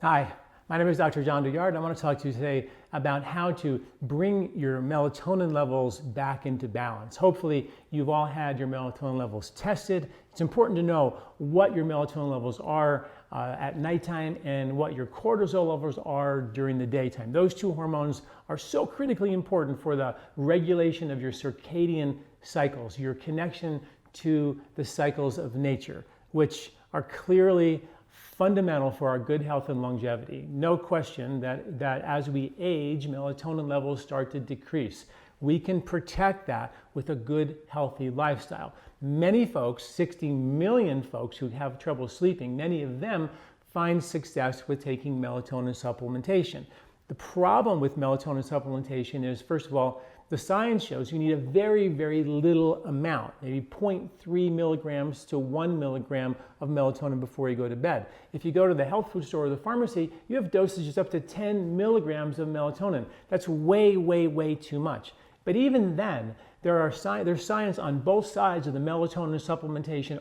Hi, my name is Dr. John Douillard. I want to talk to you today about how to bring your melatonin levels back into balance. Hopefully, you've all had your melatonin levels tested. It's important to know what your melatonin levels are at nighttime and what your cortisol levels are during the daytime. Those two hormones are so critically important for the regulation of your circadian cycles, your connection to the cycles of nature, which are clearly fundamental for our good health and longevity. No question that as we age, melatonin levels start to decrease. We can protect that with a good, healthy lifestyle. Many folks, 60 million folks who have trouble sleeping, many of them find success with taking melatonin supplementation. The problem with melatonin supplementation is, first of all, the science shows you need a very, very little amount, maybe 0.3 milligrams to 1 milligram of melatonin before you go to bed. If you go to the health food store or the pharmacy, you have dosages up to 10 milligrams of melatonin. That's way, way, way too much. But even then, there's science on both sides of the melatonin supplementation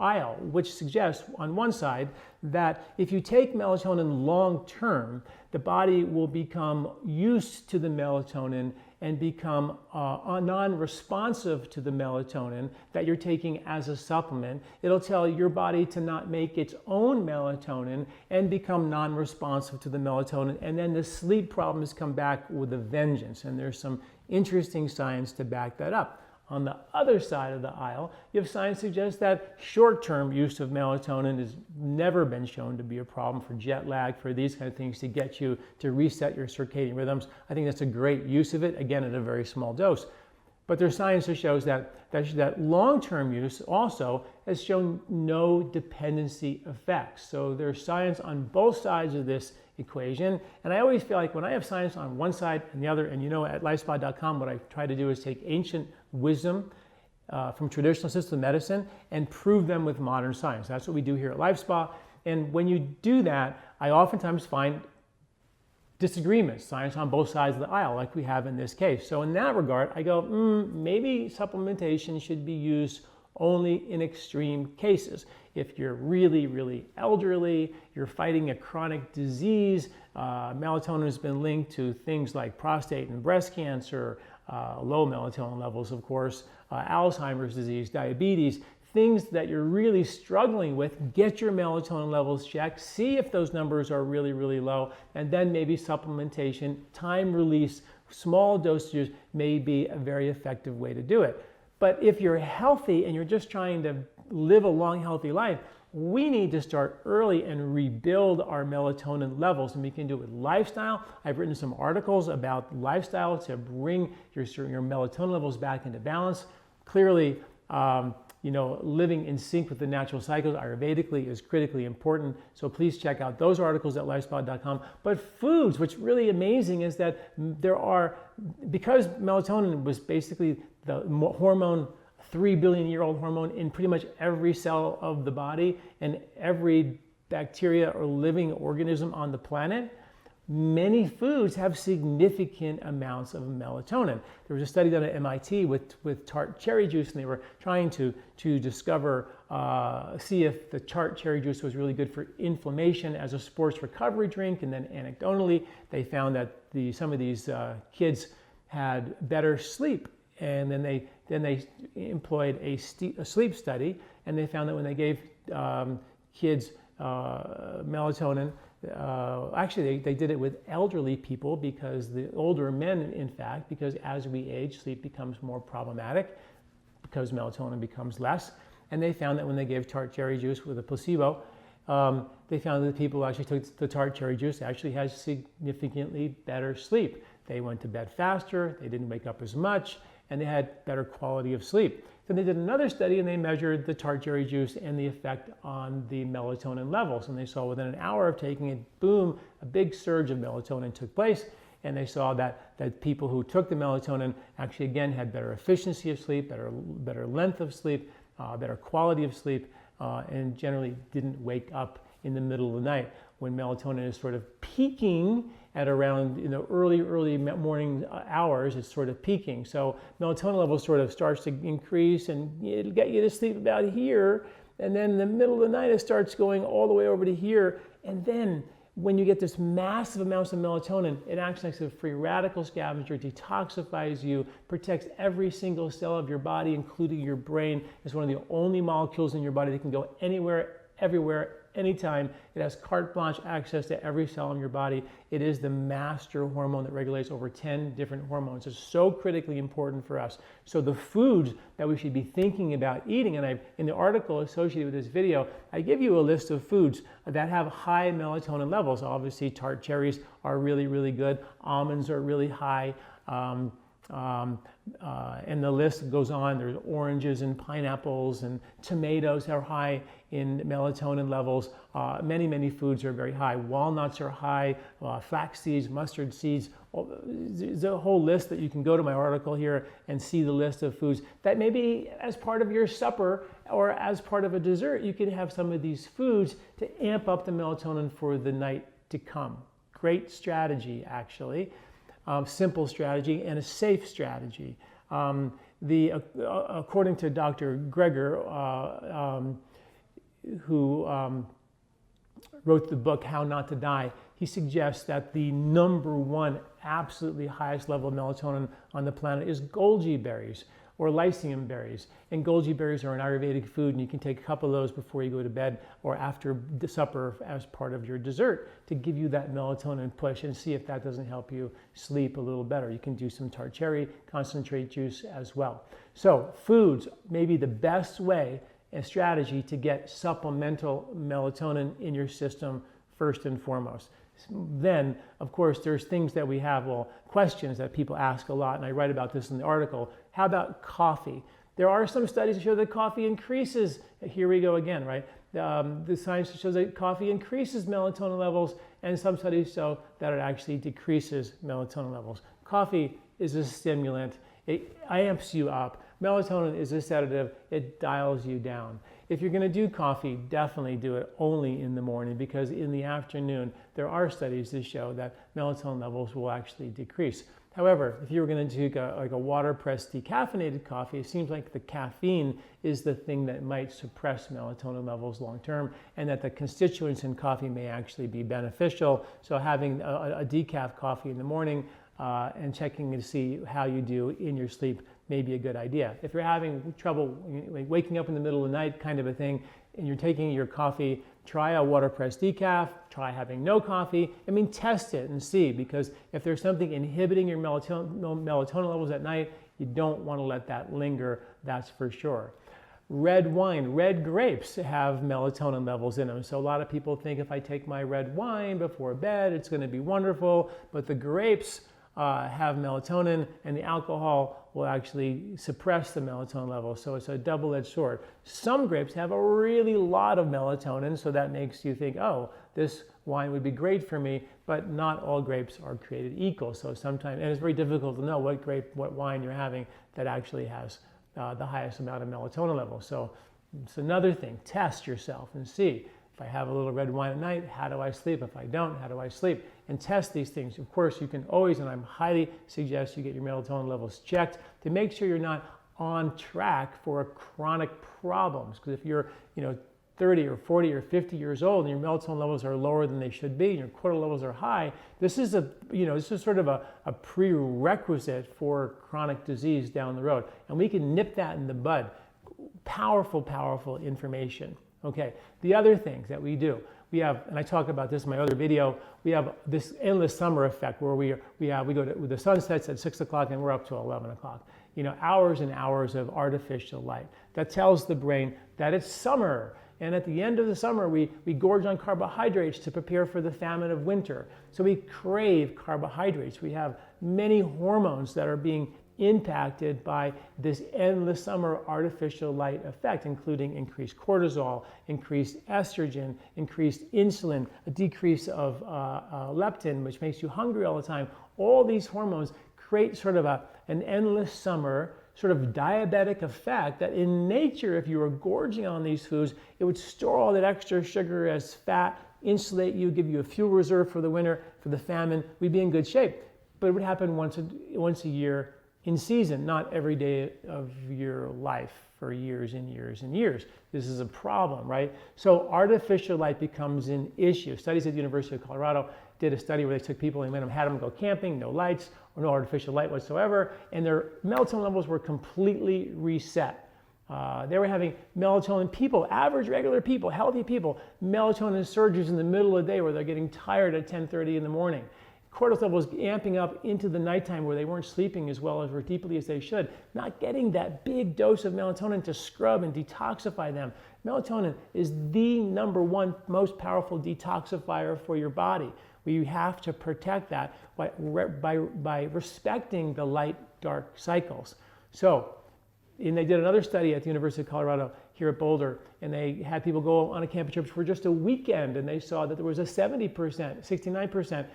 aisle, which suggests on one side that if you take melatonin long term, the body will become used to the melatonin and become non-responsive to the melatonin that you're taking as a supplement. It'll tell your body to not make its own melatonin and become non-responsive to the melatonin, and then the sleep problems come back with a vengeance, and there's some interesting science to back that up. On the other side of the aisle, you have science suggests that short-term use of melatonin has never been shown to be a problem for jet lag, for these kind of things, to get you to reset your circadian rhythms. I think that's a great use of it, again, at a very small dose. But there's science that shows that long-term use also has shown no dependency effects. So there's science on both sides of this equation. And I always feel like when I have science on one side and the other, and you know, at LifeSpa.com, what I try to do is take ancient wisdom from traditional system medicine and prove them with modern science. That's what we do here at LifeSpa. And when you do that, I oftentimes find disagreements, science on both sides of the aisle, like we have in this case. So in that regard, I go, maybe supplementation should be used only in extreme cases. If you're really, really elderly, you're fighting a chronic disease, melatonin has been linked to things like prostate and breast cancer, low melatonin levels, of course, Alzheimer's disease, diabetes, things that you're really struggling with, get your melatonin levels checked, see if those numbers are really, really low, and then maybe supplementation, time release, small dosages may be a very effective way to do it. But if you're healthy and you're just trying to live a long, healthy life, we need to start early and rebuild our melatonin levels, and we can do it with lifestyle. I've written some articles about lifestyle to bring your melatonin levels back into balance. Clearly, living in sync with the natural cycles Ayurvedically is critically important. So please check out those articles at lifespa.com. But foods, what's really amazing is that because melatonin was basically the hormone, 3 billion year old hormone in pretty much every cell of the body and every bacteria or living organism on the planet, many foods have significant amounts of melatonin. There was a study done at MIT with tart cherry juice, and they were trying to discover, see if the tart cherry juice was really good for inflammation as a sports recovery drink. And then anecdotally, they found that some of these kids had better sleep. And then they employed a sleep study, and they found that when they gave kids melatonin, actually they did it with elderly people, because the older men, in fact, because as we age, sleep becomes more problematic because melatonin becomes less. And they found that when they gave tart cherry juice with a placebo, they found that the people who actually took the tart cherry juice actually had significantly better sleep. They went to bed faster, they didn't wake up as much, and they had better quality of sleep. Then they did another study, and they measured the tart cherry juice and the effect on the melatonin levels. And they saw within an hour of taking it, boom, a big surge of melatonin took place. And they saw that people who took the melatonin actually, again, had better efficiency of sleep, better length of sleep, better quality of sleep, and generally didn't wake up in the middle of the night when melatonin is sort of peaking at around early morning hours. It's sort of peaking. So melatonin level sort of starts to increase, and it'll get you to sleep about here, and then in the middle of the night it starts going all the way over to here, and then when you get this massive amounts of melatonin, it acts like a free radical scavenger, detoxifies you, protects every single cell of your body, including your brain. It's one of the only molecules in your body that can go anywhere, everywhere, anytime. It has carte blanche access to every cell in your body. It is the master hormone that regulates over 10 different hormones. It's so critically important for us. So the foods that we should be thinking about eating, and in the article associated with this video, I give you a list of foods that have high melatonin levels. Obviously, tart cherries are really, really good. Almonds are really high. And the list goes on. There's oranges and pineapples and tomatoes are high in melatonin levels. Many foods are very high. Walnuts are high, flax seeds, mustard seeds. There's a whole list that you can go to my article here and see the list of foods that maybe as part of your supper or as part of a dessert, you can have some of these foods to amp up the melatonin for the night to come. Great strategy, actually. Simple strategy and a safe strategy. According to Dr. Greger, who wrote the book How Not to Die, he suggests that the #1 absolutely highest level of melatonin on the planet is Goji berries or lycium berries. And Goji berries are an Ayurvedic food, and you can take a couple of those before you go to bed or after the supper as part of your dessert to give you that melatonin push and see if that doesn't help you sleep a little better. You can do some tart cherry concentrate juice as well. So foods may be the best way and strategy to get supplemental melatonin in your system first and foremost. Then, of course, there's things that we have, questions that people ask a lot, and I write about this in the article. How about coffee? There are some studies that show that coffee increases, here we go again, right? The science shows that coffee increases melatonin levels, and some studies show that it actually decreases melatonin levels. Coffee is a stimulant. It amps you up. Melatonin is a sedative. It dials you down. If you're going to do coffee, definitely do it only in the morning, because in the afternoon, there are studies that show that melatonin levels will actually decrease. However, if you were going to take a water-pressed decaffeinated coffee, it seems like the caffeine is the thing that might suppress melatonin levels long-term, and that the constituents in coffee may actually be beneficial. So having a decaf coffee in the morning and checking to see how you do in your sleep may be a good idea. If you're having trouble waking up in the middle of the night kind of a thing, and you're taking your coffee, try a water-pressed decaf, try having no coffee. Test it and see, because if there's something inhibiting your melatonin levels at night, you don't want to let that linger, that's for sure. Red wine, red grapes have melatonin levels in them. So a lot of people think if I take my red wine before bed, it's going to be wonderful, but the grapes have melatonin, and the alcohol will actually suppress the melatonin level. So it's a double-edged sword. Some grapes have a really lot of melatonin, so that makes you think, oh, this wine would be great for me, but not all grapes are created equal. So sometimes, and it's very difficult to know what wine you're having that actually has the highest amount of melatonin level. So it's another thing. Test yourself and see. If I have a little red wine at night, how do I sleep? If I don't, how do I sleep? And test these things. Of course, you can always, and I highly suggest you get your melatonin levels checked to make sure you're not on track for chronic problems. Because if you're 30 or 40 or 50 years old and your melatonin levels are lower than they should be and your cortisol levels are high, this is sort of a prerequisite for chronic disease down the road. And we can nip that in the bud. Powerful information. Okay, the other things that we do, we have, and I talk about this in my other video, we have this endless summer effect where we go to, the sun sets at 6 o'clock and we're up to 11 o'clock. Hours and hours of artificial light. That tells the brain that it's summer. And at the end of the summer, we gorge on carbohydrates to prepare for the famine of winter. So we crave carbohydrates. We have many hormones that are being impacted by this endless summer artificial light effect, including increased cortisol, increased estrogen, increased insulin, a decrease of leptin, which makes you hungry all the time. All these hormones create sort of an endless summer, sort of diabetic effect that in nature, if you were gorging on these foods, it would store all that extra sugar as fat, insulate you, give you a fuel reserve for the winter, for the famine. We'd be in good shape. But it would happen once a year in season, not every day of your life. for years and years and years. This is a problem, right? So artificial light becomes an issue. Studies at the University of Colorado did a study where they took people and had them go camping, no lights or no artificial light whatsoever, and their melatonin levels were completely reset. They were having melatonin, people, average regular people, healthy people, melatonin surges in the middle of the day where they're getting tired at 10:30 in the morning. Cortisol levels amping up into the nighttime where they weren't sleeping as well as or deeply as they should, not getting that big dose of melatonin to scrub and detoxify them. Melatonin is the #1 most powerful detoxifier for your body. You have to protect that by respecting the light-dark cycles. So, and they did another study at the University of Colorado here at Boulder, and they had people go on a camping trip for just a weekend, and they saw that there was a 70%, 69%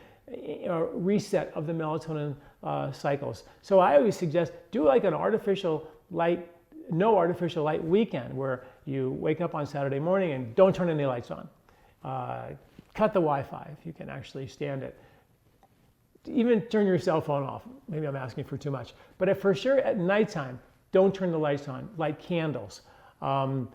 reset of the melatonin cycles. So I always suggest do like an artificial light, no artificial light weekend where you wake up on Saturday morning and don't turn any lights on. Cut the Wi-Fi if you can actually stand it. Even turn your cell phone off. Maybe I'm asking for too much. But for sure at nighttime, don't turn the lights on. Light candles. And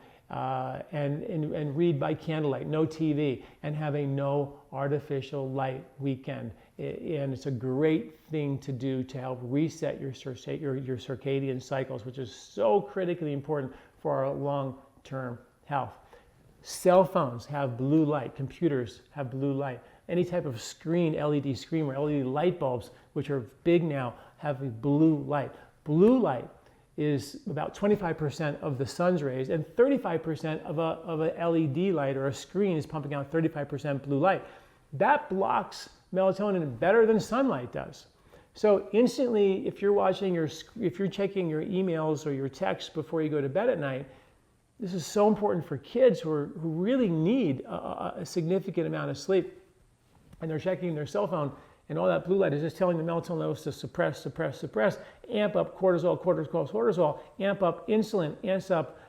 read by candlelight, no TV, and have a no artificial light weekend. And it's a great thing to do to help reset your circadian cycles, which is so critically important for our long-term health. Cell phones have blue light, computers have blue light. Any type of screen, LED screen or LED light bulbs, which are big now, have a blue light. Blue light is about 25% of the sun's rays, and 35% of a LED light or a screen is pumping out 35% blue light. That blocks melatonin better than sunlight does. So instantly, if you're checking your emails or your texts before you go to bed at night, this is so important for kids who really need a significant amount of sleep, and they're checking their cell phone, and all that blue light is just telling the melatonin levels to suppress, amp up cortisol, amp up insulin, amps up,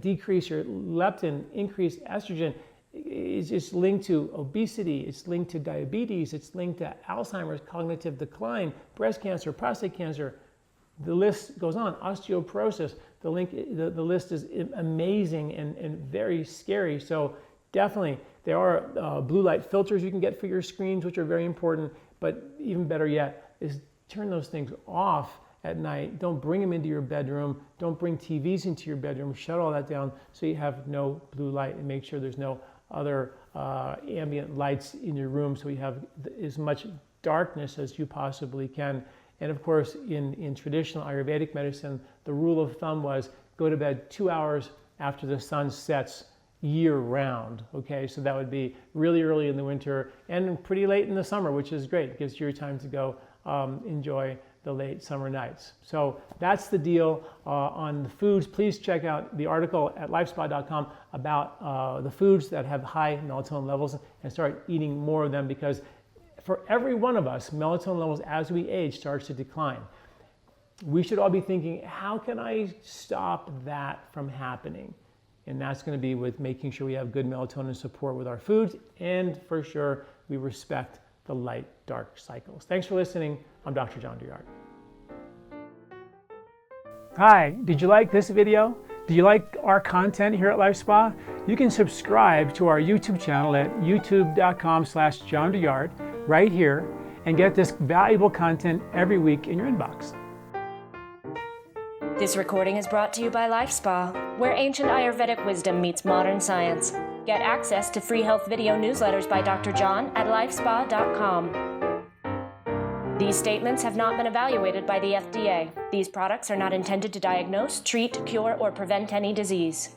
decrease your leptin, increase estrogen. It's just linked to obesity, it's linked to diabetes, it's linked to Alzheimer's, cognitive decline, breast cancer, prostate cancer. The list goes on, osteoporosis. The list is amazing and very scary. So definitely, there are blue light filters you can get for your screens, which are very important. But even better yet is turn those things off at night. Don't bring them into your bedroom. Don't bring TVs into your bedroom. Shut all that down so you have no blue light, and make sure there's no other ambient lights in your room so you have as much darkness as you possibly can. And of course, in traditional Ayurvedic medicine, the rule of thumb was go to bed 2 hours after the sun sets year round. Okay, so that would be really early in the winter and pretty late in the summer, which is great. It gives you time to go enjoy the late summer nights. So that's the deal on the foods. Please check out the article at LifeSpa.com about the foods that have high melatonin levels and start eating more of them, because for every one of us, melatonin levels as we age starts to decline. We should all be thinking, how can I stop that from happening? And that's going to be with making sure we have good melatonin support with our foods, and for sure we respect the light-dark cycles. Thanks for listening. I'm Dr. John Douillard. Hi, did you like this video? Do you like our content here at LifeSpa? You can subscribe to our YouTube channel at youtube.com/John Douillard right here and get this valuable content every week in your inbox. This recording is brought to you by LifeSpa, where ancient Ayurvedic wisdom meets modern science. Get access to free health video newsletters by Dr. John at lifespa.com. These statements have not been evaluated by the FDA. These products are not intended to diagnose, treat, cure, or prevent any disease.